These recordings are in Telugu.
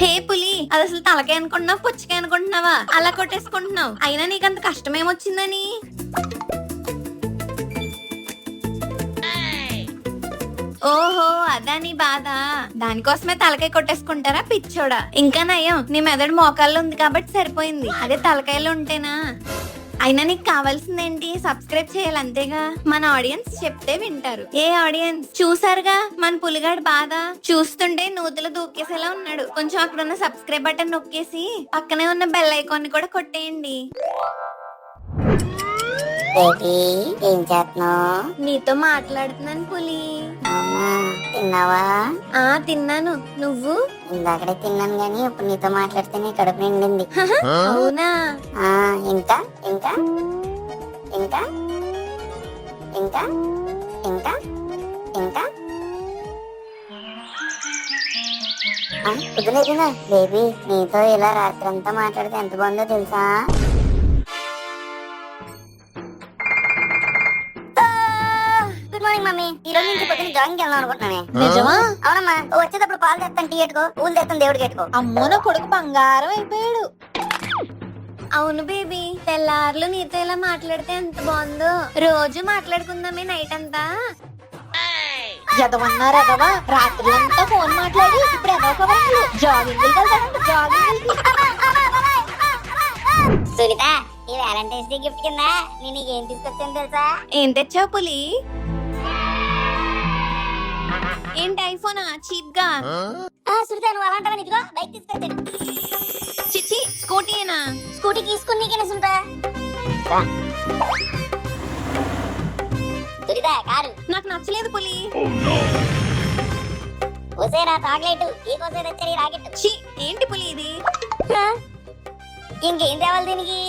హే పులి, అది అసలు తలకాయ అనుకుంటున్నావు పుచ్చకాయ అనుకుంటున్నావా? అలా కొట్టేసుకుంటున్నావు. అయినా నీకంత కష్టం ఏమొచ్చిందని? ఓహో, అదా నీ బాధ. దానికోసమే తలకాయ కొట్టేసుకుంటారా పిచ్చోడా? ఇంకా నయం, నీ మెదడు మోకాల్లో ఉంది కాబట్టి సరిపోయింది. అదే తలకాయలో ఉంటేనా? అయినా నీకు కావాల్సిందేంటి? సబ్స్క్రైబ్ చేయాలి అంతేగా. మన ఆడియన్స్ చెప్తే వింటారు. ఏ ఆడియన్స్ చూసారుగా మన పులిగాడు బాధ. చూస్తుంటే నూతులు దూకేసేలా ఉన్నాడు. కొంచెం అక్కడ ఉన్న సబ్స్క్రైబ్ బటన్ నొక్కేసి పక్కనే ఉన్న బెల్ ఐకాన్ కూడా కొట్టేయండి. ఏం చేస్తున్నావు? నీతో మాట్లాడుతున్నాను పులి. అవునా, తిన్నావా? తిన్నాను. నువ్వు? ఇందాకడే తిన్నాను గానీ ఇప్పుడు నీతో మాట్లాడితేనే కడుపు నిండింది. అవునా? ఇంకా ఇంకా ఇంకా ఇంకా ఇంకా ఇంకా కుదరలేదునా బేబీ, నీతో ఇలా రాత్రంతా మాట్లాడితే ఎంత బాగుందో తెలుసా? Good morning mummy. ఈ రోజు నుంచి పొద్దున్న జాగింగ్ వెళ్దాం అనుకుంటున్నానే. నిజమా? అవునమ్మా, వచ్చేటప్పుడు పాలు తెస్తాను, టీ ఎట్టుకో, పూలు తెస్తాను, దేవుడికి ఎట్టుకో. అమ్మో, నా కొడుకు బంగారం అయిపోయాడు. అవును బేబీ, తెల్లార్లు నీతో ఇలా మాట్లాడితే ఎంత బాగుందో. రోజు మాట్లాడుకుందామే నైట్ అంతా. ఎదవన్నారు ఎదవా, రాత్రులంతా ఫోన్ మాట్లాడి ఇప్పుడు ఎదవ జాగింగ్ సునీత, ఈ వ్యాలంటైన్స్ డే గిఫ్ట్ కింద నేను నీకేం తీసుకొచ్చాను తెలుసా? ఏం తెచ్చావు పులి? ఏంటి ఐఫోనా చీప్ గా? సునీత, నువ్వు అలాంటి ఇదిగో బైక్ తీసుకొచ్చాను. చిచ్చి, స్కూటీనా? స్కూటీ తీసుకుని నీకేనా సునీత? సునీత, కారు. నాకు నచ్చలేదు పులి. ఓసేరా చాక్లెట్, ఈ కోసే తెచ్చారు ఈ రాకెట్. ఛీ, ఏంటి పులి ఇది? ఇంకేం తేవాలి దీనికి?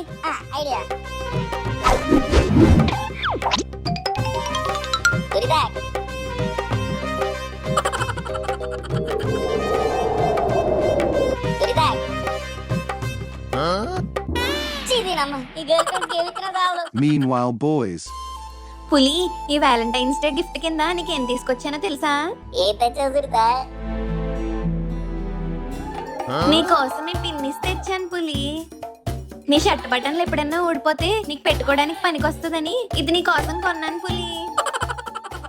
ఐడియా. Sunitha, Meanwhile, boys. పులి, ఈ వ్యాలంటైన్స్ డే గిఫ్ట్ కింద నీకేం తీసుకొచ్చానో తెలుసా? ఏం తెచ్చావు సునీత? నీకోసమే పిన్నిస్ తెచ్చాను పులి. నీ షర్ట్ బటన్లు ఎప్పుడన్నా ఊడిపోతే నీకు పెట్టుకోవడానికి పనికొస్తుందని ఇది నీ కోసం కొన్నాను పులి.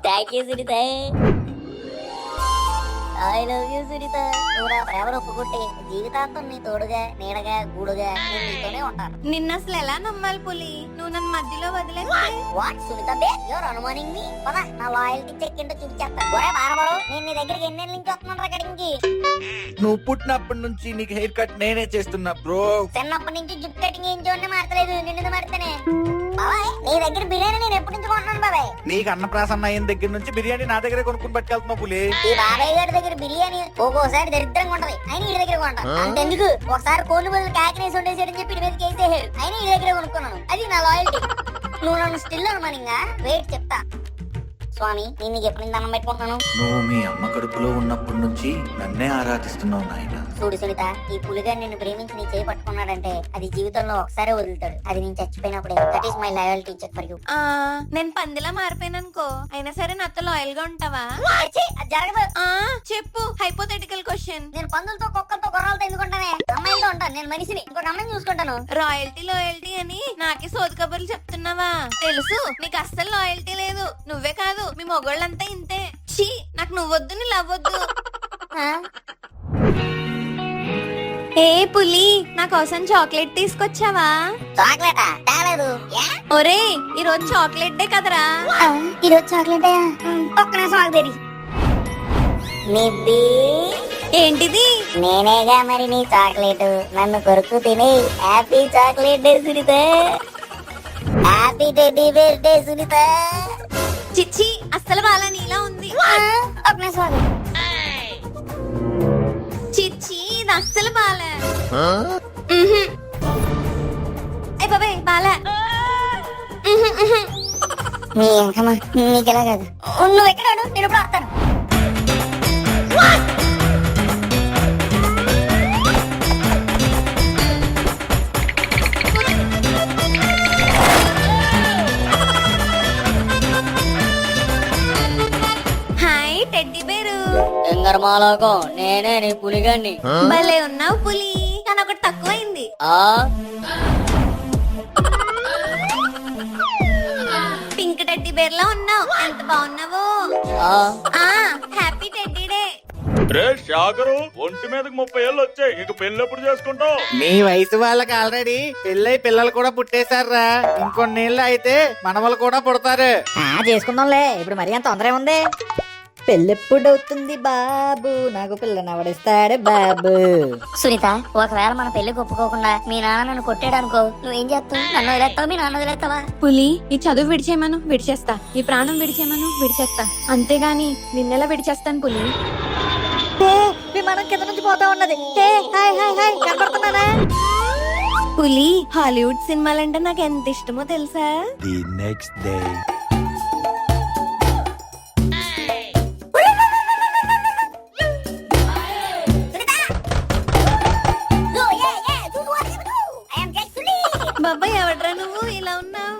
Thank you Sunitha. I love you Sunitha. నువ్వు నా ప్రేమను ఒప్పుకుంటే జీవితాంతం నీ తోడుగా నీడగా గూడుగా నేను నీతోనే ఉంటాను. నిన్న అసలు ఎలా నమ్మాలి పులి? నువ్వు నన్ను మధ్యలో వదిలేస్తే? వాట్ సునీత బే, యువర్ అనుమానింగ్ మీ. పద, నా లాయల్టీ చెక్ ఏంటో చూపించేస్తా. ఒరే బారబడు, నేను నీ దగ్గరికి ఎన్నేళ్ళ నుంచి వస్తున్నాను అక్కడికి. నువ్వు పుట్టినప్పటి నుంచి నీకు హెయిర్ కట్ నేనే చేస్తున్నా బ్రో. చిన్నప్పటి నుంచి జుట్టు కటింగ్ ఏం చూడండి మారతలేదు, నిన్ను మారితేనే. బాబాయ్, నీ దగ్గర బిర్యానీ నేను ఎప్పటి నుంచి కొంటున్నాను బాబాయ్? నీకు అన్నప్రాసన్న అయిన దగ్గర నుంచి బిర్యానీ నా దగ్గరే కొనుక్కుని పట్టుకెళ్తున్నావు పులి. ఈ బాబాయ్ గారి దగ్గర బిర్యానీ ఒక్కోసారి దరిద్రంగా ఉంటది, అయినా ఈ దగ్గర కొంటా. అంతెందుకు, ఒకసారి కోళ్ళు బదులు కాకినేసి ఉండేసాడని చెప్పి మీద కేసేసాడు, అయినా ఈ దగ్గర కొనుక్కున్నాను. అది నా లాయల్టీ. నువ్వు నన్ను స్టిల్ అనుమానింగా వెయిట్ చెప్తా. స్వామి, నేను నీకు ఎప్పుడు దండం పెట్టుకుంటున్నాను? నువ్వు మీ అమ్మ కడుపులో ఉన్నప్పటి నుంచి నన్నే ఆరాధిస్తున్నావు నాయన. చూడు సునీత, ఈ పులిగాడు నిన్ను ప్రేమించి నీ చేయి పట్టుకున్నాడంటే అది జీవితంలో ఒకసారే వదులుతాడు. అది నేను చచ్చిపోయినప్పుడే. That is my loyalty check for you. నేను పందిలా మారిపోయాను అనుకో, అయినా సరే నాతో లాయల్ గా ఉంటావా? జరగదు. చెప్పు, హైపోథెటికల్ క్వశ్చన్. నేను పందులతో కుక్కలతో గుర్రాలతో ఎందుకుంటానే? అమ్మాయిలతో ఉంటాను. నేను మనిషిని, ఇంకొక అమ్మాయిని చూసుకుంటాను. రాయల్టీ లాయల్టీ అని నాకే సోది కబుర్లు చెప్తున్నావా? తెలుసు నీకు అస్సలు లాయల్టీ లేదు. నువ్వే కాదు, మీ మొగోళ్ళంతా ఇంతే. ఛీ, నాకు నువ్వొద్దు, నీ లవ్వొద్దు. ఏ పులి, నా కోసం చాక్లెట్ తీసుకొచ్చావా? చాక్లెటా? తేలేదు. ఒరే, ఈ రోజు చాక్లెట్ డే కదరా? ఈరోజు చాక్లెట్ ఒక్క నిమిషం ఆగుదేవి. ఏంటిది? నేనేగా మరి నీ చాక్లెట్. నన్ను కొరుకు తిని. Happy chocolate day Sunitha. Happy teddy bear day Sunitha. చిచ్చి, అస్సలు బాలా నీలా ఉంది. ఒక నిమిషం ఆగు. చిచ్చి, ఇది అస్సలు బాలే. ఏ బాబాయ్, బాలే. నీకెలా కాదు. నువ్వు ఎక్కడ? నేను ఇప్పుడు వస్తాను. Hi teddy bear. మాలోకం నేనే నీ పులిగాన్ని. భలే ఉన్నావు పులి, కానీ ఒకటి తక్కువైంది. ఆ పింక్ టెడ్డీ బేర్ లో ఉన్నావు, ఎంత బాగున్నావు. Happy teddy day. రే షాకరు, ఒంటి మీదకి 30 ఏళ్ళు వచ్చాయి, ఇక పెళ్లి ఎప్పుడు చేసుకుంటావు? మీ వయసు వాళ్ళకి ఆల్రెడీ పెళ్ళై పిల్లలు కూడా పుట్టేశారా. ఇంకొన్నేళ్ళు అయితే మనవలు కూడా పుడతారు. చేసుకుందాంలే, ఇప్పుడు మరీ అంత తొందర ఉంది. పెళ్ళెప్పుడు అవుతుంది బాబు, నాకు పిల్లని ఎవడిస్తాడు బాబు. సునీత, ఒకవేళ మన పెళ్లికి ఒప్పుకోకుండా మీ నాన్న నన్ను కొట్టాడు అనుకో, నువ్వేం చేస్తావు? నన్ను వదిలేస్తావా, మీ నాన్న వదిలేస్తావా? పులి, ఈ చదువు విడిచేయమను విడిచేస్తా, ఈ ప్రాణం విడిచేయమను విడిచేస్తా, అంతేగాని నిన్నెలా విడిచేస్తాను పులి. విమానం కింద నుంచి పోతా ఉన్నది. హాయ్ హాయ్ హాయ్, కనపడుతున్నానా? పులి, హాలీవుడ్ సినిమాలంటే నాకు ఎంత ఇష్టమో తెలుసా. The next day. బాబాయ్, ఎవడ్రా నువ్వు ఇలా ఉన్నావు?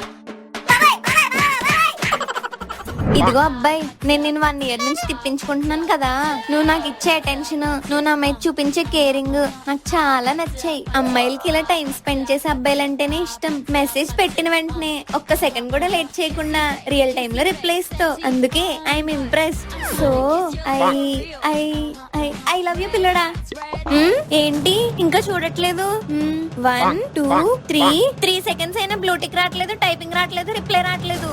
ఇదిగో అబ్బాయి, నేను నిన్ను 1 year నుంచి తిప్పించుకుంటున్నాను కదా, నువ్వు నాకు ఇచ్చే అటెన్షన్, నువ్వు నా మీద చూపించే కేరింగ్ నాకు చాలా నచ్చాయి. అమ్మాయిలకి ఇలా టైం స్పెండ్ చేసే అబ్బాయిలంటేనే ఇష్టం. మెసేజ్ పెట్టిన వెంటనే ఒక్క సెకండ్ కూడా లేట్ చేయకుండా రియల్ టైమ్ లో రిప్లై ఇస్తావు, అందుకే I'm impressed. So I I I I love you పిల్లడా. ఏంటి ఇంకా చూడట్లేదు? 1 2 3 seconds అయినా బ్లూటిక్ రావట్లేదు, టైపింగ్ రావట్లేదు, రిప్లై రావట్లేదు.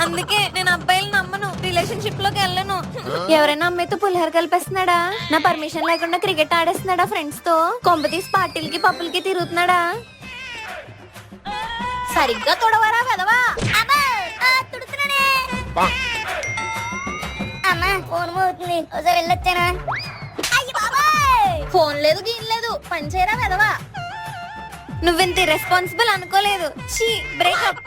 అందుకే నేను అబ్బాయిలు నమ్మను, రిలేషన్షిప్ లోకి వెళ్ళను. ఎవరైనా అమ్మాయితో పులిహోర కలిపేస్తున్నాడా? నా పర్మిషన్ లేకుండా క్రికెట్ ఆడేస్తున్నాడా ఫ్రెండ్స్ తో? కొంపతీసి పార్టీలకి పప్పులకి తిరుగుతున్నాడా? సరిగ్గా తొడవరా కదవా. అమ్మా, ఫోన్ మోగుతుంది, ఒకసారి వెళ్ళొచ్చానా? ఫోన్ లేదు, గీన్ లేదు, పని చేయరా కదవా. నువ్వింత రెస్పాన్సిబుల్ అనుకోలేదు. చీ, బ్రేకప్.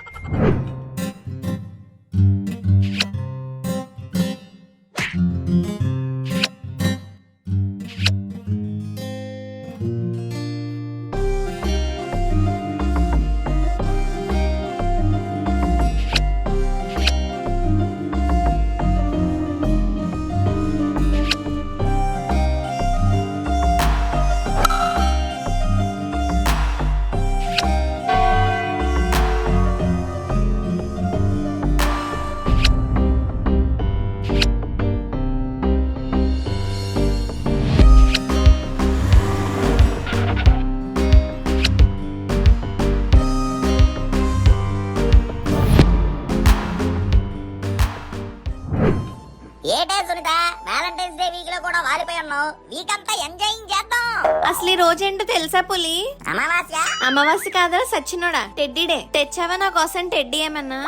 ఏటే సునీత, వ్యాలంటైన్స్ డే వీక్ లో కూడా వాలిపోయి ఉన్నావు. వీక్ అంతా ఎంజాయింగ్ చేద్దాం. అసలు ఈ రోజేంటో తెలుసా పులి? అమావాస్య. అమావాస్య కాదా సచ్చినోడా, టెడ్డీ డే. తెచ్చావా నా కోసం టెడ్డీ ఏమన్నా?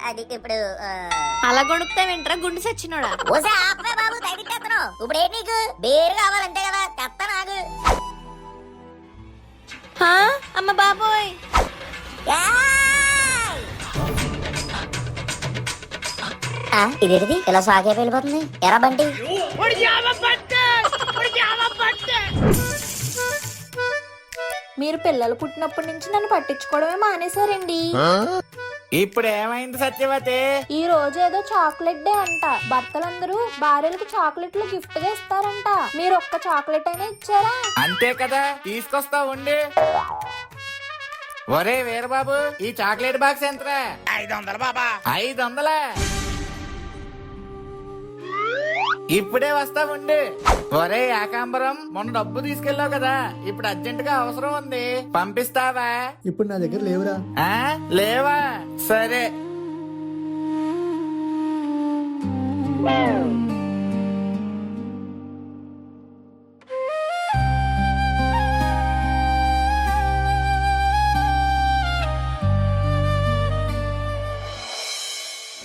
అది ఇప్పుడు అలా కొడుకుతా వింటరా గుండు సచ్చినోడా. ఓసే ఆపే బాబు, తగ్గిచ్చేస్తాను. ఇప్పుడు ఏంటి నీకు? బేరు కావాలంతే కదా, తెస్తా నాకు. అమ్మ బాబోయ్, ఇదేంటిది ఇలా సాగే వెళ్ళిపోతుంది? ఎరా బంటి, మీరు పిల్లలు పుట్టినప్పటి నుంచి నన్ను పట్టించుకోవడమే మానేశారండి. ఇప్పుడు ఏమైంది సత్యవతి? ఈ రోజు ఏదో చాక్లెట్ డే అంట. భర్తలందరూ భార్యలకు చాక్లెట్లు గిఫ్ట్ గా ఇస్తారంట. మీరు ఒక్క చాక్లెట్ అయినా ఇచ్చారా? అంతే కదా, తీసుకొస్తా ఉండి. ఒరే వీరబాబు, ఈ చాక్లెట్ బాక్స్ ఎంతరా? 500 బాబా. 500? ఇప్పుడే వస్తా ఉండి. ఒరే ఏకాంబరం, మొన్న డబ్బు తీసుకెళ్ళావు కదా, ఇప్పుడు అర్జెంట్ గా అవసరం ఉంది, పంపిస్తావా? ఇప్పుడు నా దగ్గర లేవురా. లేవా? సరే.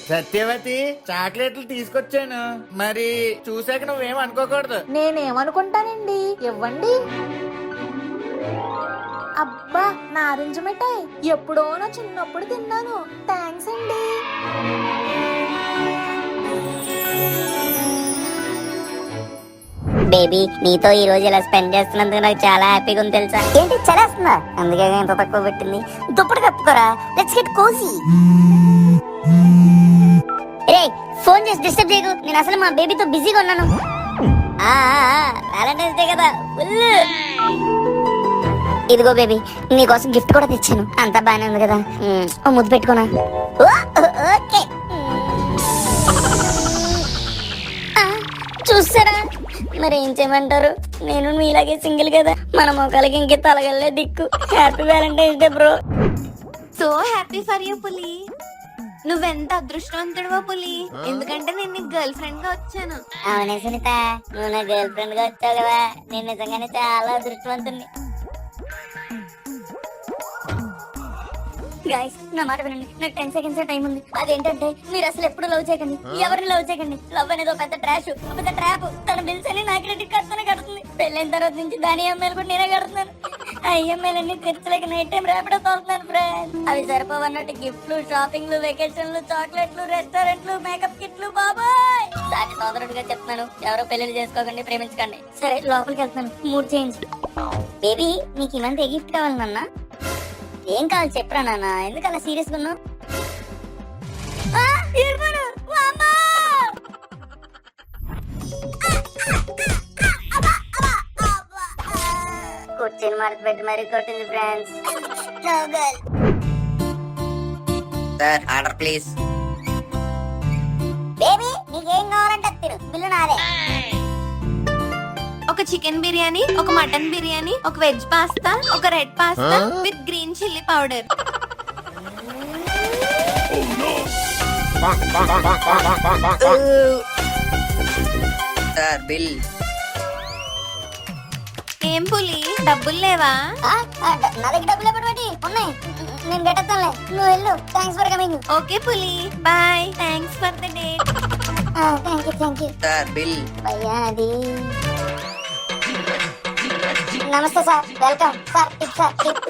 సత్యవతి, చాక్లెట్లు తీసుకొచ్చాను, మరి చూసాక నువ్వేం అనుకోకూడదు. నేనేమనుకుంటానండి, ఇవ్వండి. అబ్బా, నారింజ మిఠాయి ఎప్పుడో నా చిన్నప్పుడు తిన్నాను. థ్యాంక్స్ అండి. బేబీ, నీతో ఈ రోజు ఇలా స్పెండ్ చేస్తున్నందుకు నాకు చాలా హ్యాపీగా ఉంది తెలుసా. ఏంటి చలేస్తుందా? అందుకే ఎంత తక్కువ పెట్టింది. దుప్పటి కప్పుకోరా, లెట్స్ గెట్ కోజీ. రే, ఫోన్ చేసి డిస్టర్బ్ చేయకు, నేను అసలు మా బేబీతో బిజీగా ఉన్నాను. వ్యాలంటైన్స్ డే కదా ఫుల్. ఇదిగో బేబీ, నీకోసం గిఫ్ట్ కూడా తెచ్చాను. అంతా బానే ఉంది కదా? ఓ ముద్దు పెట్టుకోనా? ఓకే. చూసారా, మరి ఏం చేయమంటారు? నేను మీలాగే సింగిల్ కదా, మన మొక్కలకి ఇంకే తలగల్లే దిక్కు. Happy Valentine's day bro. So happy for you పులి. నువ్వెంత అదృష్టవంతుడువో పులి, ఎందుకంటే నేను నీకు గర్ల్ ఫ్రెండ్ గా వచ్చాను. అవునే సునీత, నువ్వు నా గర్ల్ ఫ్రెండ్ గా వచ్చావు కదా, నేను నిజంగానే చాలా అదృష్టవంతుని. గైస్, నా మాట వినండి, నాకు 10 సెకండ్స్ టైం ఉంది. అదేంటంటే, మీరు అసలు ఎప్పుడు లవ్ చేయకండి, ఎవరిని లవ్ చేయకండి. లవ్ అనేది ఒక పెద్ద ట్రాష్, ఒక పెద్ద ట్రాప్. తన బిల్స్ అని నా క్రెడిట్ కార్డ్ తోనే కడుతుంది. పెళ్ళైన తర్వాత నుంచి దాని EMI కూడా నేనే కడుతున్నాను. ఆ EMI అన్ని తీర్చలేక నైట్ టైం రేపడే తోలుతున్నాను ఫ్రెండ్. అవి సరిపోవన్నట్టు గిఫ్ట్లు, షాపింగ్లు, వెకేషన్లు, చాక్లెట్లు, రెస్టారెంట్లు, మేకప్ కిట్లు. బాబాయ్, సాటి సోదరుడిగా చెప్తున్నాను, ఎవరో పెళ్లి చేసుకోకండి, ప్రేమించకండి. సరే, లోపలికి వెళ్తున్నాను. Mood change. బేబీ, నీకు ఈ మంత్ ఏ గిఫ్ట్ కావాలి నాన్న? ఏం కావాలి చెప్పరా నాన్న, ఎందుకు అలా సీరియస్ గా ఉన్నావు? కుర్చీని మడత పెట్టి మరీ కొట్టింది friends. Sir, order please. Baby, నీకేం కావాలంటే తిను, బిల్లు నాదే. ఒక చికెన్ బిర్యానీ, ఒక మటన్ బిర్యానీ, ఒక వెజ్ పాస్తా, ఒక red pasta with green chilli powder. Sir, bill. ఏం పులి, డబ్బులు లేవా? నా దగ్గర డబ్బులు ఎప్పటి ఉన్నాయి, నేను పెట్టేస్తానులే, నువ్వు వెళ్ళు. Thanks for coming. ఓకే పులి, bye. Thanks for the date. Thank you. Sir, bill. భయ్యా అది. నమస్తే sir, welcome sir. Tip sir, tip.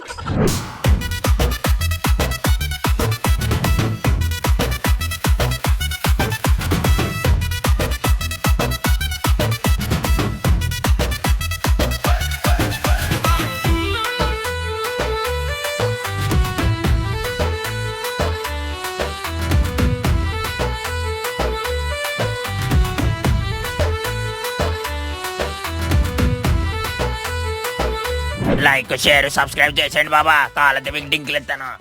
Like, share, subscribe చేసేయండి బాబా. కాళ్ళ డింకులు ఎత్తాను.